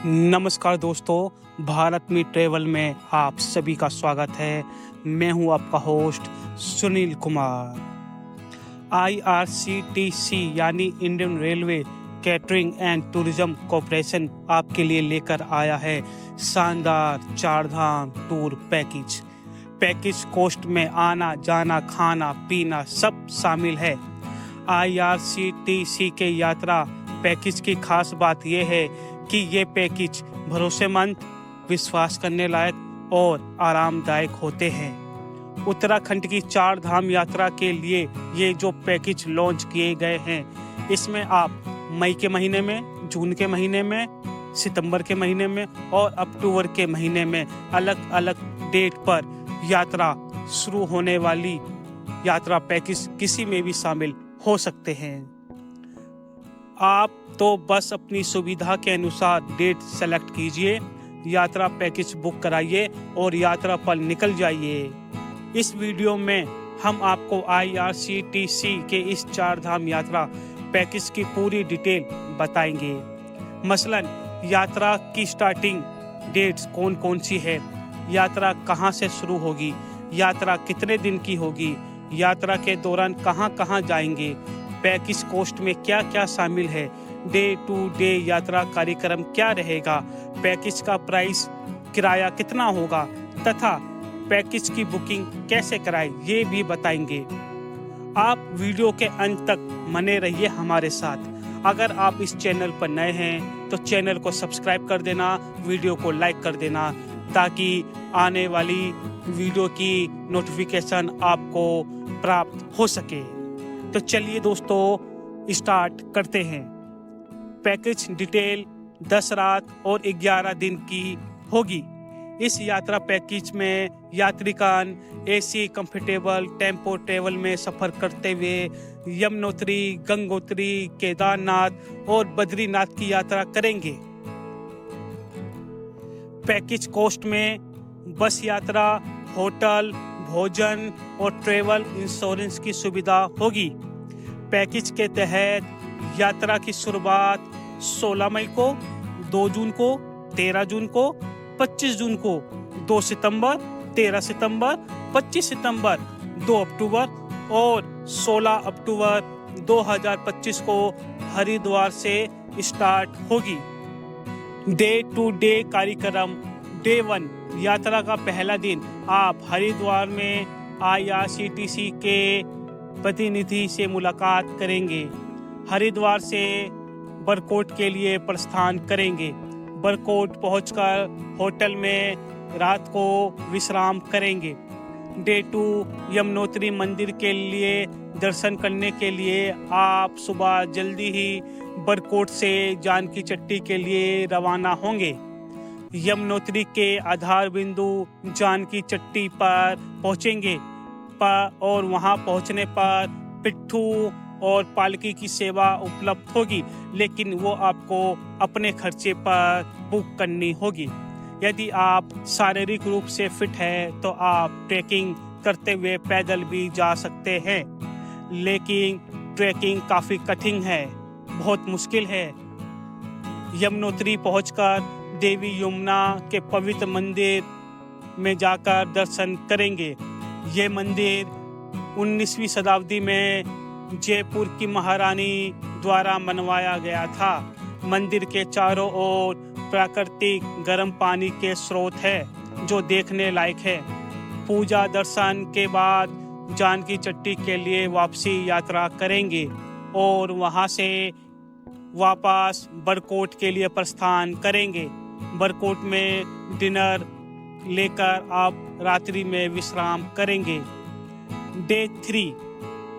नमस्कार दोस्तों, भारत में ट्रेवल में आप सभी का स्वागत है। मैं हूं आपका होस्ट सुनील कुमार। IRCTC यानी Indian railway catering and tourism corporation आपके लिए लेकर आया है शानदार 4 धाम टूर पैकेज। पैकेज कोस्ट में आना जाना खाना पीना सब शामिल है। IRCTC के यात्रा पैकेज की खास बात यह है कि ये पैकेज भरोसेमंद, विश्वास करने लायक और आरामदायक होते हैं। उत्तराखंड की 4 धाम यात्रा के लिए ये जो पैकेज लॉन्च किए गए हैं, इसमें आप मई के महीने में, जून के महीने में, सितंबर के महीने में और अक्टूबर के महीने में अलग अलग डेट पर यात्रा शुरू होने वाली यात्रा पैकेज किसी में भी शामिल हो सकते हैं। आप तो बस अपनी सुविधा के अनुसार डेट सेलेक्ट कीजिए, यात्रा पैकेज बुक कराइए और यात्रा पर निकल जाइए। इस वीडियो में हम आपको IRCTC के इस 4 धाम यात्रा पैकेज की पूरी डिटेल बताएंगे। मसलन यात्रा की स्टार्टिंग डेट्स कौन कौन सी है, यात्रा कहां से शुरू होगी, यात्रा कितने दिन की होगी, यात्रा के दौरान कहां कहां जाएंगे, पैकेज कोस्ट में क्या क्या शामिल है, डे टू डे यात्रा कार्यक्रम क्या रहेगा, पैकेज का प्राइस किराया कितना होगा तथा पैकेज की बुकिंग कैसे कराएं, ये भी बताएंगे। आप वीडियो के अंत तक बने रहिए हमारे साथ। अगर आप इस चैनल पर नए हैं तो चैनल को सब्सक्राइब कर देना, वीडियो को लाइक कर देना ताकि आने वाली वीडियो की नोटिफिकेशन आपको प्राप्त हो सके। तो चलिए दोस्तों स्टार्ट करते हैं। पैकेज डिटेल 10 रात और 11 दिन की होगी। इस यात्रा पैकेज में यात्रीगण AC कंफर्टेबल टेम्पो ट्रेवल में सफर करते हुए यमुनोत्री, गंगोत्री, केदारनाथ और बद्रीनाथ की यात्रा करेंगे। पैकेज कोस्ट में बस यात्रा, होटल, भोजन और ट्रेवल इंश्योरेंस की सुविधा होगी। पैकेज के तहत यात्रा की शुरुआत 16 मई को, 2 जून को, 13 जून को, 25 जून को, 2 सितंबर, 13 सितंबर, 25 सितंबर, 2 अक्टूबर और 16 अक्टूबर 2025 को हरिद्वार से स्टार्ट होगी। डे टू डे कार्यक्रम। डे 1 यात्रा का पहला दिन आप हरिद्वार में IRCTC के प्रतिनिधि से मुलाकात करेंगे। हरिद्वार से बरकोट के लिए प्रस्थान करेंगे। बरकोट पहुंचकर होटल में रात को विश्राम करेंगे। डे 2 यमुनोत्री मंदिर के लिए दर्शन करने के लिए आप सुबह जल्दी ही बरकोट से जानकी चट्टी के लिए रवाना होंगे। यमुनोत्री के आधार बिंदु जानकी चट्टी पर पहुंचेंगे और वहां पहुंचने पर पिट्ठू और पालकी की सेवा उपलब्ध होगी, लेकिन वो आपको अपने खर्चे पर बुक करनी होगी। यदि आप शारीरिक रूप से फिट हैं तो आप ट्रैकिंग करते हुए पैदल भी जा सकते हैं, लेकिन ट्रैकिंग काफ़ी कठिन है, बहुत मुश्किल है। यमुनोत्री पहुंचकर देवी यमुना के पवित्र मंदिर में जाकर दर्शन करेंगे। ये मंदिर 19वीं शताब्दी में जयपुर की महारानी द्वारा बनवाया गया था। मंदिर के चारों ओर प्राकृतिक गर्म पानी के स्रोत है जो देखने लायक है। पूजा दर्शन के बाद जानकी चट्टी के लिए वापसी यात्रा करेंगे और वहां से वापस बरकोट के लिए प्रस्थान करेंगे। बरकोट में डिनर लेकर आप रात्रि में विश्राम करेंगे। डे 3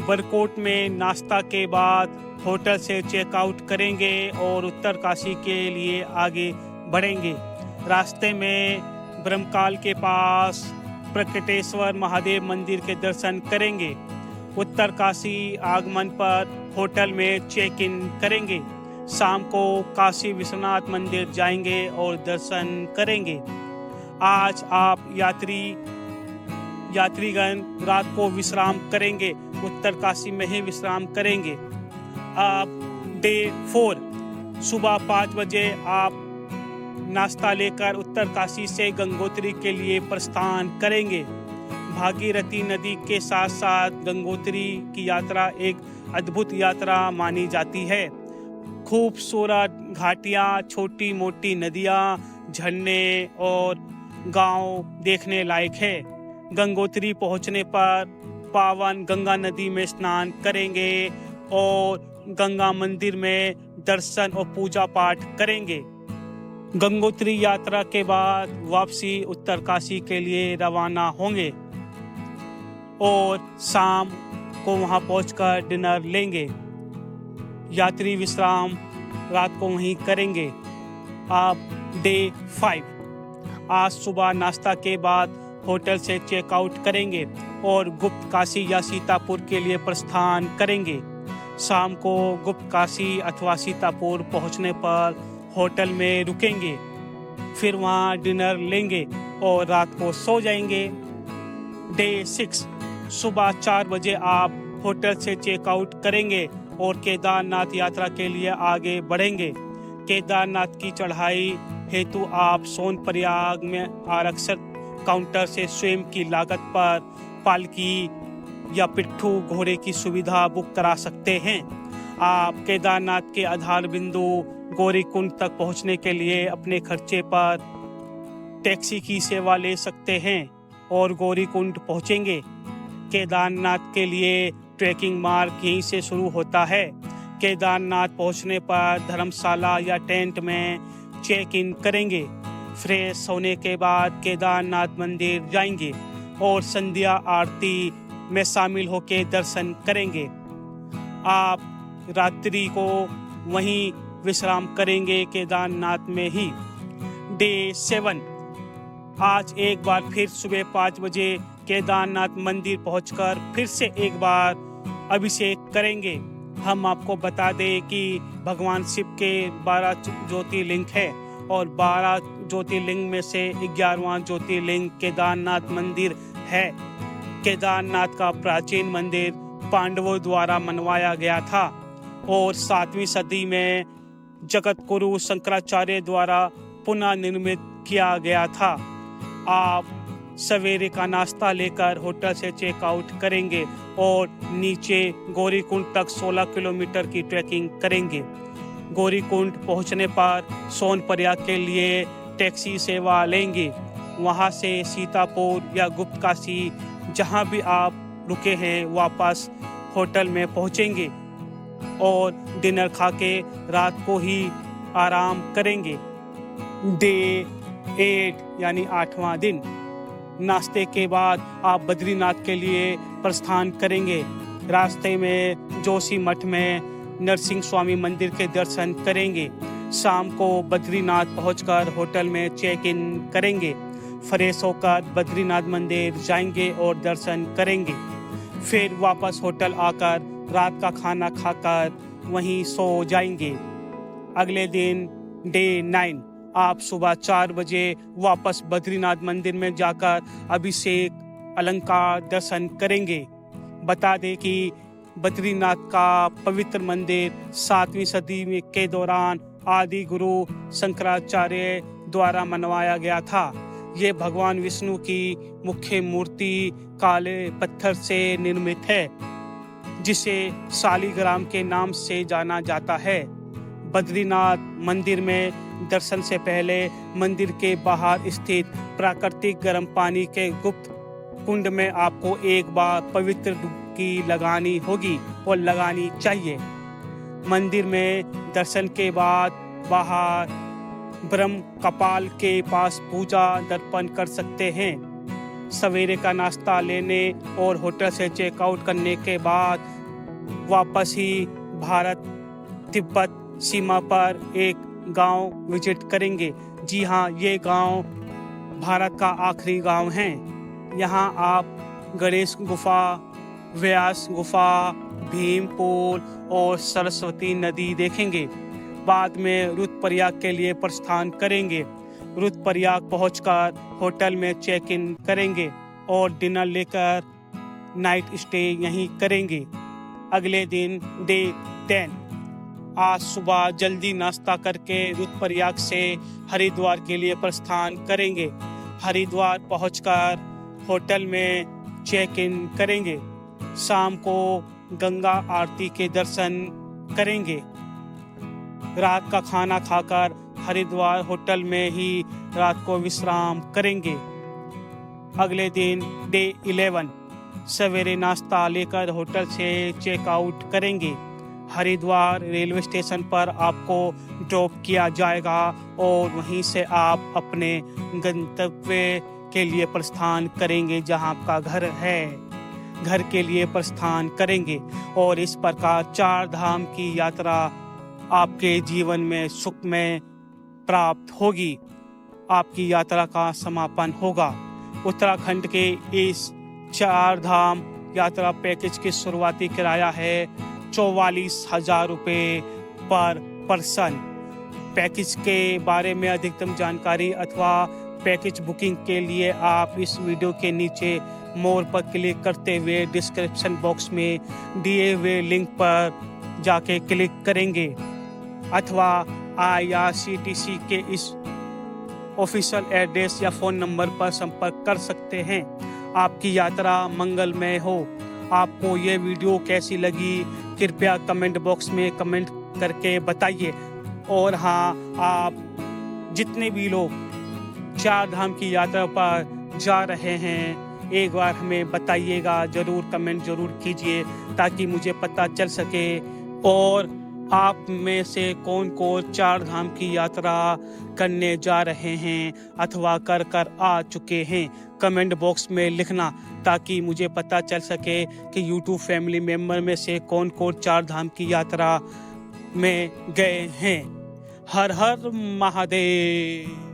बरकोट में नाश्ता के बाद होटल से चेकआउट करेंगे और उत्तरकाशी के लिए आगे बढ़ेंगे। रास्ते में ब्रह्मकाल के पास प्रकटेश्वर महादेव मंदिर के दर्शन करेंगे। उत्तरकाशी आगमन पर होटल में चेक इन करेंगे। शाम को काशी विश्वनाथ मंदिर जाएंगे और दर्शन करेंगे। आज आप यात्रीगण रात को विश्राम करेंगे, उत्तरकाशी में ही विश्राम करेंगे। अब डे 4 सुबह 5 बजे आप नाश्ता लेकर उत्तरकाशी से गंगोत्री के लिए प्रस्थान करेंगे। भागीरथी नदी के साथ साथ गंगोत्री की यात्रा एक अद्भुत यात्रा मानी जाती है। खूबसूरत घाटियाँ, छोटी मोटी नदियाँ, झरने और गांव देखने लायक है। गंगोत्री पहुंचने पर पावन गंगा नदी में स्नान करेंगे और गंगा मंदिर में दर्शन और पूजा पाठ करेंगे। गंगोत्री यात्रा के बाद वापसी उत्तरकाशी के लिए रवाना होंगे और शाम को वहां पहुंचकर डिनर लेंगे। यात्री विश्राम रात को वहीं करेंगे। आप डे 5 आज सुबह नाश्ता के बाद होटल से चेकआउट करेंगे और गुप्त काशी या सीतापुर के लिए प्रस्थान करेंगे। शाम को गुप्त काशी अथवा सीतापुर पहुंचने पर होटल में रुकेंगे, फिर वहां डिनर लेंगे और रात को सो जाएंगे। डे 6 सुबह 4 बजे आप होटल से चेकआउट करेंगे और केदारनाथ यात्रा के लिए आगे बढ़ेंगे। केदारनाथ की चढ़ाई हेतु आप सोनप्रयाग में आरक्षित काउंटर से स्वयं की लागत पर पालकी या पिट्ठू घोड़े की सुविधा बुक करा सकते हैं। आप केदारनाथ के आधार बिंदु गौरीकुंड तक पहुंचने के लिए अपने खर्चे पर टैक्सी की सेवा ले सकते हैं और गौरीकुंड पहुंचेंगे। केदारनाथ के लिए ट्रैकिंग मार्ग यहीं से शुरू होता है। केदारनाथ पहुंचने पर धर्मशाला या टेंट में चेक इन करेंगे। फ्रेश होने के बाद केदारनाथ मंदिर जाएंगे और संध्या आरती में शामिल होकर दर्शन करेंगे। आप रात्रि को वहीं विश्राम करेंगे केदारनाथ में ही। डे 7 आज एक बार फिर सुबह 5 बजे केदारनाथ मंदिर पहुंचकर फिर से एक बार अभिषेक करेंगे। हम आपको बता दें कि भगवान शिव के 12 ज्योतिर्लिंग है और 12 ज्योतिर्लिंग में से 11वां ज्योतिर्लिंग केदारनाथ मंदिर है। केदारनाथ का प्राचीन मंदिर पांडवों द्वारा बनवाया गया था और 7वीं सदी में जगत गुरु शंकराचार्य द्वारा पुनः निर्मित किया गया था। आप सवेरे का नाश्ता लेकर होटल से चेकआउट करेंगे और नीचे गौरीकुंड तक 16 किलोमीटर की ट्रैकिंग करेंगे। गौरीकुंड पहुंचने पर सोनप्रयाग के लिए टैक्सी सेवा लेंगे। वहां से सीतापुर या गुप्त काशी जहां भी आप रुके हैं वापस होटल में पहुंचेंगे और डिनर खा के रात को ही आराम करेंगे। डे 8 यानी 8वां दिन नाश्ते के बाद आप बद्रीनाथ के लिए प्रस्थान करेंगे। रास्ते में जोशी मठ में नरसिंह स्वामी मंदिर के दर्शन करेंगे। शाम को बद्रीनाथ पहुंचकर होटल में चेक इन करेंगे। फ्रेश होकर बद्रीनाथ मंदिर जाएंगे और दर्शन करेंगे। फिर वापस होटल आकर रात का खाना खाकर वहीं सो जाएंगे। अगले दिन डे 9 आप सुबह 4 बजे वापस बद्रीनाथ मंदिर में जाकर अभिषेक अलंकार दर्शन करेंगे। बता दें कि बद्रीनाथ का पवित्र मंदिर 7वीं सदी में के दौरान आदि गुरु शंकराचार्य द्वारा बनवाया गया था। ये भगवान विष्णु की मुख्य मूर्ति काले पत्थर से निर्मित है, जिसे शालिग्राम के नाम से जाना जाता है। बद्रीनाथ मंदिर में दर्शन से पहले मंदिर के बाहर स्थित प्राकृतिक गर्म पानी के गुप्त कुंड में आपको एक बार पवित्र डुबकी लगानी होगी और लगानी चाहिए। मंदिर में दर्शन के बाद बाहर ब्रह्म कपाल के पास पूजा दर्पण कर सकते हैं। सवेरे का नाश्ता लेने और होटल से चेकआउट करने के बाद वापस ही भारत तिब्बत सीमा पर एक गांव विजिट करेंगे। जी हाँ, ये गांव भारत का आखिरी गांव है। यहाँ आप गणेश गुफा, व्यास गुफा, भीमपुर और सरस्वती नदी देखेंगे। बाद में रुद्रप्रयाग के लिए प्रस्थान करेंगे। रुद्रप्रयाग पहुंचकर होटल में चेक इन करेंगे और डिनर लेकर नाइट स्टे यहीं करेंगे। अगले दिन डे 10 आज सुबह जल्दी नाश्ता करके रुद्रप्रयाग से हरिद्वार के लिए प्रस्थान करेंगे। हरिद्वार पहुंचकर होटल में चेक इन करेंगे। शाम को गंगा आरती के दर्शन करेंगे। रात का खाना खाकर हरिद्वार होटल में ही रात को विश्राम करेंगे। अगले दिन डे 11 सवेरे नाश्ता लेकर होटल से चेकआउट करेंगे। हरिद्वार रेलवे स्टेशन पर आपको ड्रॉप किया जाएगा और वहीं से आप अपने गंतव्य के लिए प्रस्थान करेंगे जहां आपका घर है। घर के लिए प्रस्थान करेंगे और इस प्रकार 4 धाम की यात्रा आपके जीवन में सुख में प्राप्त होगी। आपकी यात्रा का समापन होगा। उत्तराखंड के इस 4 धाम यात्रा पैकेज की शुरुआती किराया है 44,000 रुपये पर पर्सन। पैकेज के बारे में अधिकतम जानकारी अथवा पैकेज बुकिंग के लिए आप इस वीडियो के नीचे मोर पर क्लिक करते हुए डिस्क्रिप्शन बॉक्स में दिए हुए लिंक पर जाके क्लिक करेंगे अथवा IRCTC के इस ऑफिशियल एड्रेस या फ़ोन नंबर पर संपर्क कर सकते हैं। आपकी यात्रा मंगलमय हो। आपको ये वीडियो कैसी लगी कृपया कमेंट बॉक्स में कमेंट करके बताइए। और हाँ, आप जितने भी लोग 4 धाम की यात्रा पर जा रहे हैं एक बार हमें बताइएगा, ज़रूर कमेंट ज़रूर कीजिए ताकि मुझे पता चल सके। और आप में से कौन कौन 4 धाम की यात्रा करने जा रहे हैं अथवा कर आ चुके हैं, कमेंट बॉक्स में लिखना ताकि मुझे पता चल सके कि YouTube फैमिली मेम्बर में से कौन कौन 4 धाम की यात्रा में गए हैं। हर हर महादेव।